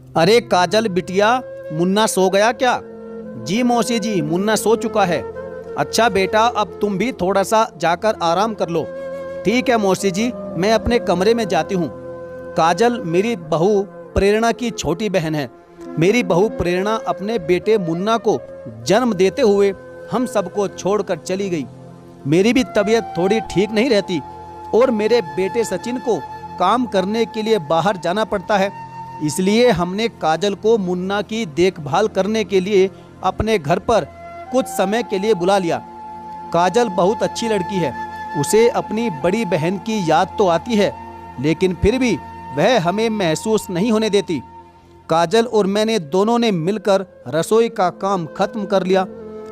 अरे काजल बिटिया, मुन्ना सो गया क्या? जी मौसी जी, मुन्ना सो चुका है। अच्छा बेटा, अब तुम भी थोड़ा सा जाकर आराम कर लो। ठीक है मौसी जी, मैं अपने कमरे में जाती हूँ। काजल मेरी बहू प्रेरणा की छोटी बहन है। मेरी बहू प्रेरणा अपने बेटे मुन्ना को जन्म देते हुए हम सबको छोड़कर चली गई। मेरी भी तबीयत थोड़ी ठीक नहीं रहती और मेरे बेटे सचिन को काम करने के लिए बाहर जाना पड़ता है। इसलिए हमने काजल को मुन्ना की देखभाल करने के लिए अपने घर पर कुछ समय के लिए बुला लिया। काजल बहुत अच्छी लड़की है। उसे अपनी बड़ी बहन की याद तो आती है, लेकिन फिर भी वह हमें महसूस नहीं होने देती। काजल और मैंने दोनों ने मिलकर रसोई का काम खत्म कर लिया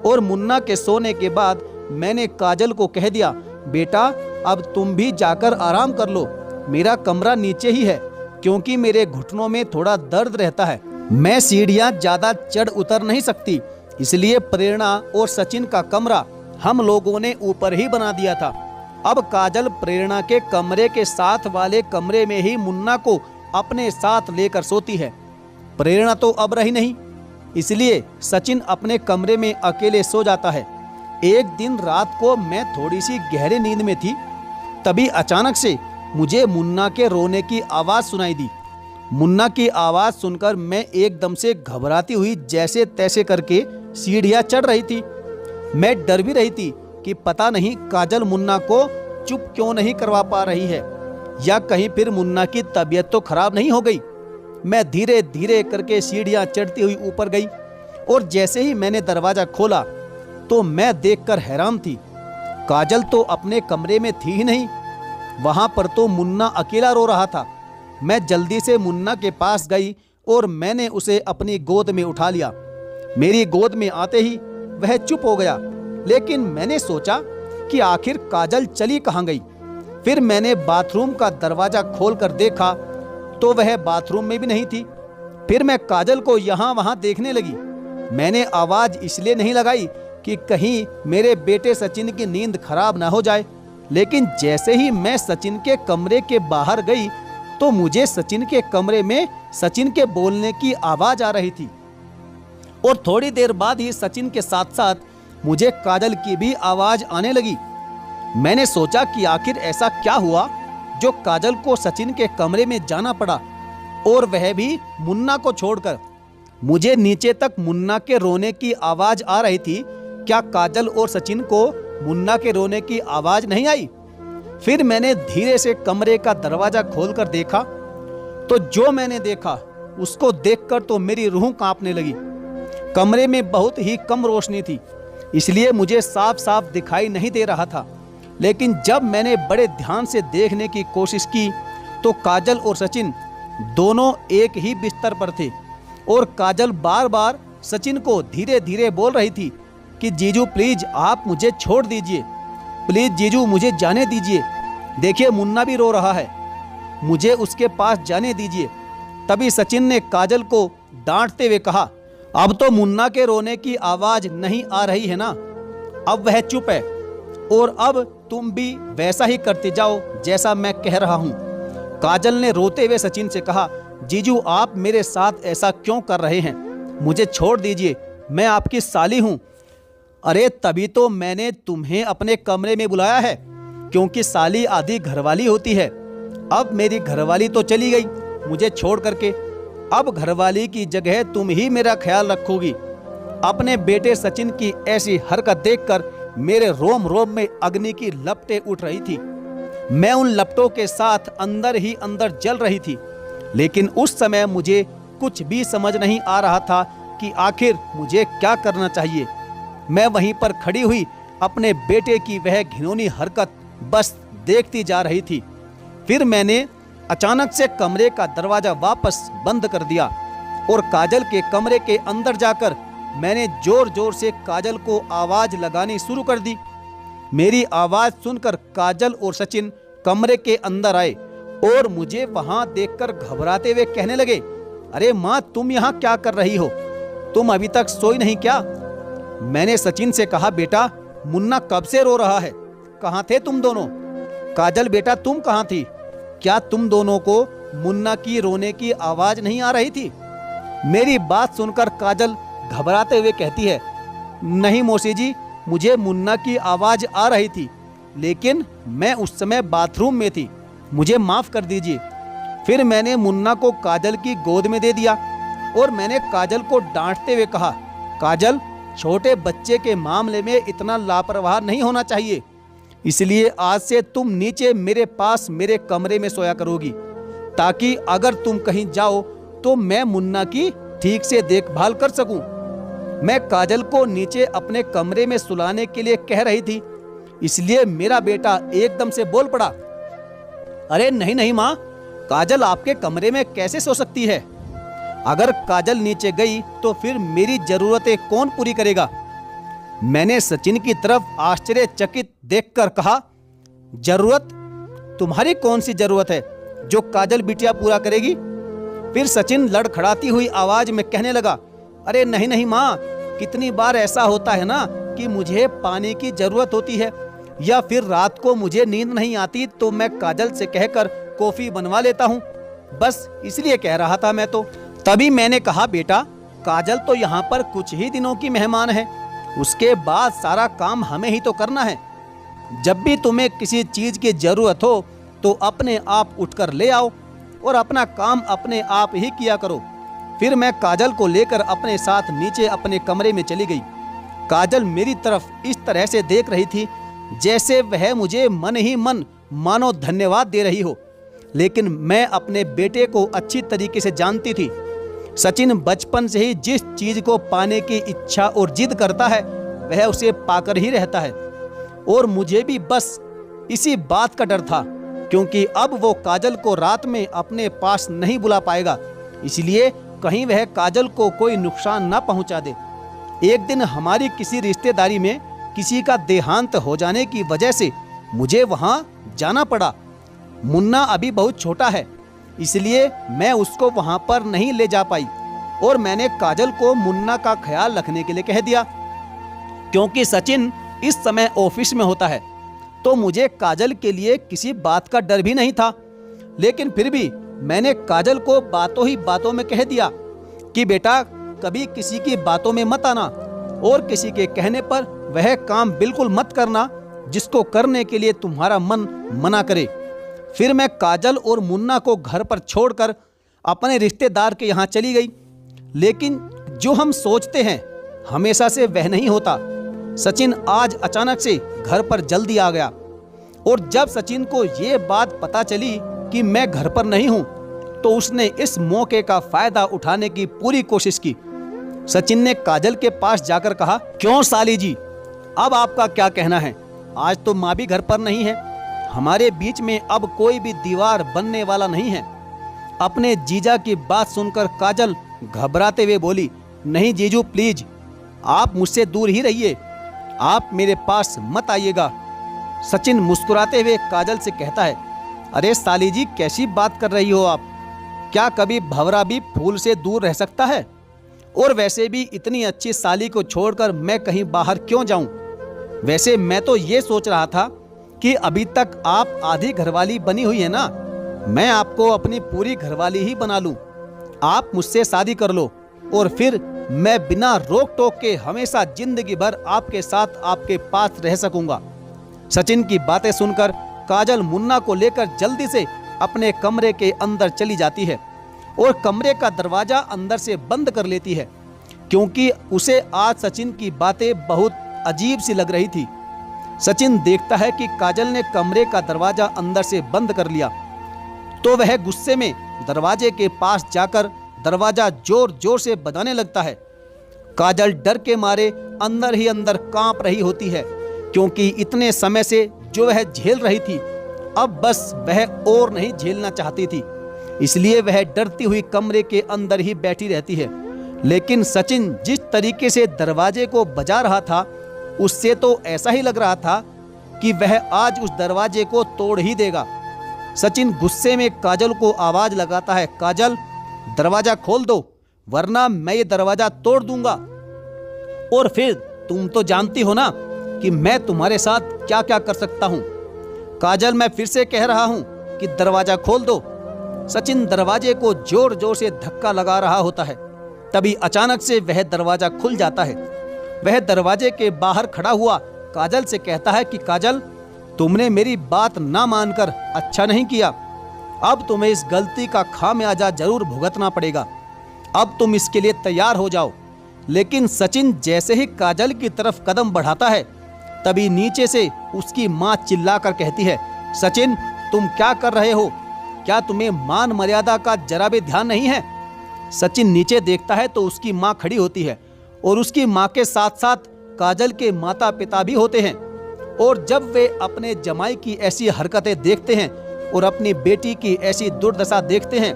और मुन्ना के सोने के बाद मैंने काजल को कह दिया, बेटा अब तुम भी जाकर आराम कर लो। मेरा कमरा नीचे ही है, क्योंकि मेरे घुटनों में थोड़ा दर्द रहता है। मैं सीढ़ियाँ ज्यादा चढ़ उतर नहीं सकती, इसलिए प्रेरणा और सचिन का कमरा हम लोगों ने ऊपर ही बना दिया था। अब काजल प्रेरणा के कमरे के साथ वाले कमरे में ही मुन्ना को अपने साथ लेकर सोती है। प्रेरणा तो अब रही नहीं, इसलिए सचिन अपने कमरे में अकेले सो जाता है। एक दिन रात को मैं थोड़ी सी गहरी नींद में थी, तभी अचानक से मुझे मुन्ना के रोने की आवाज़ सुनाई दी। मुन्ना की आवाज़ सुनकर मैं एकदम से घबराती हुई जैसे तैसे करके सीढ़ियाँ चढ़ रही थी। मैं डर भी रही थी कि पता नहीं काजल मुन्ना को चुप क्यों नहीं करवा पा रही है, या कहीं फिर मुन्ना की तबीयत तो खराब नहीं हो गई। मैं धीरे धीरे करके सीढ़ियाँ चढ़ती हुई ऊपर गई और जैसे ही मैंने दरवाज़ा खोला तो मैं देखकर हैरान थी। काजल तो अपने कमरे में थी ही नहीं, वहां पर तो मुन्ना अकेला रो रहा था। मैं जल्दी से मुन्ना के पास गई और मैंने उसे अपनी गोद में उठा लिया। मेरी गोद में आते ही वह चुप हो गया, लेकिन मैंने सोचा कि आखिर काजल चली कहाँ गई। फिर मैंने बाथरूम का दरवाजा खोलकर देखा तो वह बाथरूम में भी नहीं थी। फिर मैं काजल को यहाँ वहाँ देखने लगी। मैंने आवाज़ इसलिए नहीं लगाई कि कहीं मेरे बेटे सचिन की नींद खराब ना हो जाए, लेकिन जैसे ही मैं सचिन के कमरे के बाहर गई तो मुझे सचिन के कमरे में सचिन के बोलने की आवाज़ आ रही थी और थोड़ी देर बाद ही सचिन के साथ साथ मुझे काजल की भी आवाज़ आने लगी। मैंने सोचा कि आखिर ऐसा क्या हुआ जो काजल को सचिन के कमरे में जाना पड़ा, और वह भी मुन्ना को छोड़कर। मुझे नीचे तक मुन्ना के रोने की आवाज़ आ रही थी। क्या काजल और सचिन को मुन्ना के रोने की आवाज़ नहीं आई? फिर मैंने धीरे से कमरे का दरवाज़ा खोलकर देखा तो जो मैंने देखा उसको देखकर तो मेरी रूह कांपने लगी। कमरे में बहुत ही कम रोशनी थी, इसलिए मुझे साफ साफ दिखाई नहीं दे रहा था। लेकिन जब मैंने बड़े ध्यान से देखने की कोशिश की तो काजल और सचिन दोनों एक ही बिस्तर पर थे और काजल बार बार सचिन को धीरे धीरे बोल रही थी कि जीजू प्लीज आप मुझे छोड़ दीजिए, प्लीज जीजू मुझे जाने दीजिए, देखिए मुन्ना भी रो रहा है, मुझे उसके पास जाने दीजिए। तभी सचिन ने काजल को डांटते हुए कहा, अब तो मुन्ना के रोने की आवाज़ नहीं आ रही है ना, अब वह चुप है और अब तुम भी वैसा ही करते जाओ जैसा मैं कह रहा हूँ। काजल ने रोते हुए सचिन से कहा, जीजू आप मेरे साथ ऐसा क्यों कर रहे हैं, मुझे छोड़ दीजिए, मैं आपकी साली हूँ। अरे तभी तो मैंने तुम्हें अपने कमरे में बुलाया है, क्योंकि साली आधी घरवाली होती है। अब मेरी घरवाली तो चली गई मुझे छोड़ करके, अब घरवाली की जगह तुम ही मेरा ख्याल रखोगी। अपने बेटे सचिन की ऐसी हरकत देखकर मेरे रोम रोम में अग्नि की लपटें उठ रही थी। मैं उन लपटों के साथ अंदर ही अंदर जल रही थी, लेकिन उस समय मुझे कुछ भी समझ नहीं आ रहा था कि आखिर मुझे क्या करना चाहिए। मैं वहीं पर खड़ी हुई अपने बेटे की वह घिनौनी हरकत बस देखती जा रही थी। फिर मैंने अचानक से कमरे का दरवाजा वापस बंद कर दिया और काजल के कमरे के अंदर जाकर मैंने जोर जोर से काजल को आवाज लगानी शुरू कर दी। मेरी आवाज सुनकर काजल और सचिन कमरे के अंदर आए और मुझे वहां देखकर घबराते हुए कहने लगे, अरे माँ तुम यहाँ क्या कर रही हो, तुम अभी तक सोई नहीं क्या? मैंने सचिन से कहा, बेटा मुन्ना कब से रो रहा है, कहाँ थे तुम दोनों? काजल बेटा तुम कहाँ थी? क्या तुम दोनों को मुन्ना की रोने की आवाज नहीं आ रही थी? मेरी बात सुनकर काजल घबराते हुए कहती है, नहीं मौसी जी, मुझे मुन्ना की आवाज आ रही थी, लेकिन मैं उस समय बाथरूम में थी, मुझे माफ कर दीजिए। फिर मैंने मुन्ना को काजल की गोद में दे दिया और मैंने काजल को डांटते हुए कहा, काजल, छोटे बच्चे के मामले में इतना लापरवाह नहीं होना चाहिए, इसलिए आज से तुम नीचे मेरे पास मेरे कमरे में सोया करोगी, ताकि अगर तुम कहीं जाओ तो मैं मुन्ना की ठीक से देखभाल कर सकूं। मैं काजल को नीचे अपने कमरे में सुलाने के लिए कह रही थी, इसलिए मेरा बेटा एकदम से बोल पड़ा, अरे नहीं नहीं माँ, काजल आपके कमरे में कैसे सो सकती है? अगर काजल नीचे गई तो फिर मेरी जरूरतें कौन पूरी करेगा? मैंने सचिन की तरफ आश्चर्यचकित देखकर कहा, जरूरत? तुम्हारी कौन सी जरूरत है जो काजल बिटिया पूरा करेगी? फिर सचिन लड़खड़ाती हुई आवाज में कहने लगा, अरे नहीं नहीं माँ, कितनी बार ऐसा होता है ना कि मुझे पानी की जरूरत होती है या फिर रात को मुझे नींद नहीं आती तो मैं काजल से कहकर कॉफी बनवा लेता हूँ, बस इसलिए कह रहा था मैं तो। तभी मैंने कहा, बेटा, काजल तो यहाँ पर कुछ ही दिनों की मेहमान है, उसके बाद सारा काम हमें ही तो करना है। जब भी तुम्हें किसी चीज की जरूरत हो तो अपने आप उठकर ले आओ और अपना काम अपने आप ही किया करो। फिर मैं काजल को लेकर अपने साथ नीचे अपने कमरे में चली गई। काजल मेरी तरफ इस तरह से देख रही थी जैसे वह मुझे मन ही मन मानो धन्यवाद दे रही हो, लेकिन मैं अपने बेटे को अच्छी तरीके से जानती थी। सचिन बचपन से ही जिस चीज को पाने की इच्छा और जिद करता है वह उसे पाकर ही रहता है, और मुझे भी बस इसी बात का डर था, क्योंकि अब वो काजल को रात में अपने पास नहीं बुला पाएगा, इसलिए कहीं वह काजल को कोई नुकसान ना पहुंचा दे। एक दिन हमारी किसी रिश्तेदारी में किसी का देहांत हो जाने की वजह से मुझे वहां जाना पड़ा। मुन्ना अभी बहुत छोटा है, इसलिए मैं उसको वहां पर नहीं ले जा पाई और मैंने काजल को मुन्ना का ख्याल रखने के लिए कह दिया। क्योंकि सचिन इस समय ऑफिस में होता है तो मुझे काजल के लिए किसी बात का डर भी नहीं था, लेकिन फिर भी मैंने काजल को बातों ही बातों में कह दिया कि बेटा, कभी किसी की बातों में मत आना और किसी के कहने पर वह काम बिल्कुल मत करना जिसको करने के लिए तुम्हारा मन मना करे। फिर मैं काजल और मुन्ना को घर पर छोड़कर अपने रिश्तेदार के यहाँ चली गई, लेकिन जो हम सोचते हैं हमेशा से वह नहीं होता। सचिन आज अचानक से घर पर जल्दी आ गया और जब सचिन को ये बात पता चली कि मैं घर पर नहीं हूँ तो उसने इस मौके का फायदा उठाने की पूरी कोशिश की। सचिन ने काजल के पास जाकर कहा, क्यों साली जी, अब आपका क्या कहना है? आज तो माँ भी घर पर नहीं है, हमारे बीच में अब कोई भी दीवार बनने वाला नहीं है। अपने जीजा की बात सुनकर काजल घबराते हुए बोली, नहीं जीजू प्लीज, आप मुझसे दूर ही रहिए, आप मेरे पास मत आइएगा। सचिन मुस्कुराते हुए काजल से कहता है, अरे साली जी, कैसी बात कर रही हो आप? क्या कभी भंवरा भी फूल से दूर रह सकता है? और वैसे भी इतनी अच्छी साली को छोड़कर मैं कहीं बाहर क्यों जाऊं? वैसे मैं तो ये सोच रहा था कि अभी तक आप आधी घरवाली बनी हुई है ना, मैं आपको अपनी पूरी घरवाली ही बना लूं। आप मुझसे शादी कर लो और फिर मैं बिना रोक टोक के हमेशा जिंदगी भर आपके साथ आपके पास रह सकूंगा। सचिन की बातें सुनकर काजल मुन्ना को लेकर जल्दी से अपने कमरे के अंदर चली जाती है और कमरे का दरवाजा अंदर से बंद कर लेती है, क्योंकि उसे आज सचिन की बातें बहुत अजीब सी लग रही थी। सचिन देखता है कि काजल ने कमरे का दरवाजा अंदर से बंद कर लिया तो वह गुस्से में दरवाजे के पास जाकर दरवाजा जोर जोर से बजाने लगता है। काजल डर के मारे अंदर ही अंदर कांप रही होती है, क्योंकि इतने समय से जो वह झेल रही थी अब बस वह और नहीं झेलना चाहती थी, इसलिए वह डरती हुई कमरे के अंदर ही बैठी रहती है। लेकिन सचिन जिस तरीके से दरवाजे को बजा रहा था उससे तो ऐसा ही लग रहा था कि वह आज उस दरवाजे को तोड़ ही देगा। सचिन गुस्से में काजल को आवाज लगाता है, काजल दरवाजा खोल दो वरना मैं ये दरवाजा तोड़ दूंगा, और फिर तुम तो जानती हो ना कि मैं तुम्हारे साथ क्या क्या कर सकता हूँ। काजल मैं फिर से कह रहा हूँ कि दरवाजा खोल दो। सचिन दरवाजे को जोर जोर से धक्का लगा रहा होता है तभी अचानक से वह दरवाजा खुल जाता है। वह दरवाजे के बाहर खड़ा हुआ काजल से कहता है कि काजल, तुमने मेरी बात ना मानकर अच्छा नहीं किया। अब तुम्हें इस गलती का खामियाजा जरूर भुगतना पड़ेगा। अब तुम इसके लिए तैयार हो जाओ। लेकिन सचिन जैसे ही काजल की तरफ कदम बढ़ाता है, तभी नीचे से उसकी माँ चिल्लाकर कहती है, सचिन, तुम क्या कर रहे हो? क्या तुम्हें मान मर्यादा का जरा भी ध्यान नहीं है? सचिन नीचे देखता है तो उसकी माँ खड़ी होती है और उसकी माँ के साथ साथ काजल के माता पिता भी होते हैं। और जब वे अपने जमाई की ऐसी हरकतें देखते हैं और अपनी बेटी की ऐसी दुर्दशा देखते हैं,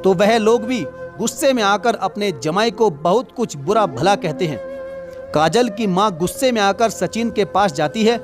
तो वह लोग भी गुस्से में आकर अपने जमाई को बहुत कुछ बुरा भला कहते हैं। काजल की माँ गुस्से में आकर सचिन के पास जाती है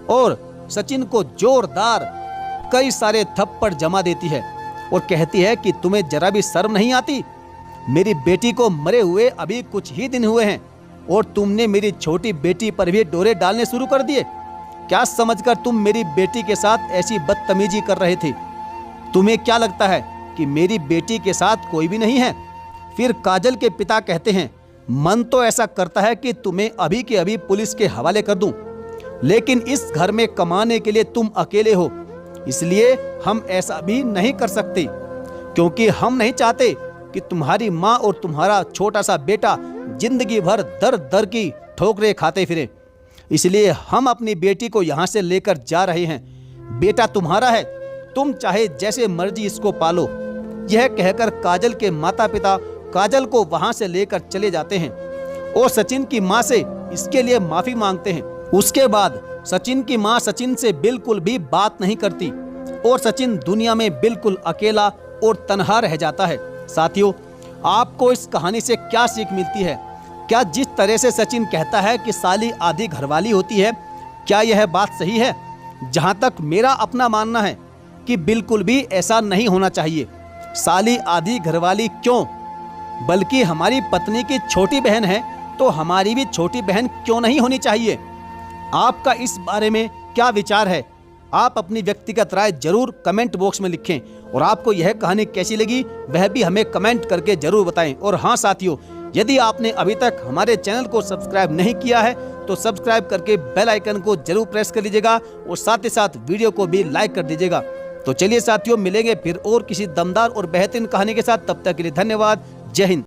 और सचिन को जोरदार कई सारे थप्पड़ जमा देती है और कहती है कि तुम्हें जरा भी शर्म नहीं आती? मेरी बेटी को मरे हुए अभी कुछ ही दिन हुए हैं और तुमने मेरी छोटी बेटी पर भी डोरे डालने शुरू कर दिए। क्या समझकर तुम मेरी बेटी के साथ ऐसी बदतमीजी कर रहे थे? तुम्हें क्या लगता है कि मेरी बेटी के साथ कोई भी नहीं है? फिर काजल के पिता कहते हैं, मन तो ऐसा करता है कि तुम्हें अभी के अभी पुलिस के हवाले कर दूं, लेकिन इस घर में कमाने के लिए तुम अकेले हो, इसलिए हम ऐसा भी नहीं कर सकते, क्योंकि हम नहीं चाहते कि तुम्हारी माँ और तुम्हारा छोटा सा बेटा जिंदगी भर दर दर की ठोकरें खाते फिरे। इसलिए हम अपनी बेटी को यहाँ से लेकर जा रहे हैं। बेटा तुम्हारा है, तुम चाहे जैसे मर्जी इसको पालो। यह कहकर काजल के माता पिता काजल को वहां से लेकर चले जाते हैं और सचिन की माँ से इसके लिए माफी मांगते हैं। उसके बाद सचिन की माँ सचिन से बिल्कुल भी बात नहीं करती और सचिन दुनिया में बिल्कुल अकेला और तन्हा रह जाता है। साथियों, आपको इस कहानी से क्या सीख मिलती है? क्या जिस तरह से सचिन कहता है कि साली आधी घरवाली होती है, क्या यह बात सही है? जहां तक मेरा अपना मानना है कि बिल्कुल भी ऐसा नहीं होना चाहिए। साली आधी घरवाली क्यों, बल्कि हमारी पत्नी की छोटी बहन है तो हमारी भी छोटी बहन क्यों नहीं होनी चाहिए? आपका इस बारे में क्या विचार है? आप अपनी व्यक्तिगत राय जरूर कमेंट बॉक्स में लिखें और आपको यह कहानी कैसी लगी वह भी हमें कमेंट करके जरूर बताएं। और हाँ साथियों, यदि आपने अभी तक हमारे चैनल को सब्सक्राइब नहीं किया है तो सब्सक्राइब करके बेल आइकन को जरूर प्रेस कर लीजिएगा और साथ ही साथ वीडियो को भी लाइक कर दीजिएगा। तो चलिए साथियों, मिलेंगे फिर और किसी दमदार और बेहतरीन कहानी के साथ। तब तक के लिए धन्यवाद। जय हिंद।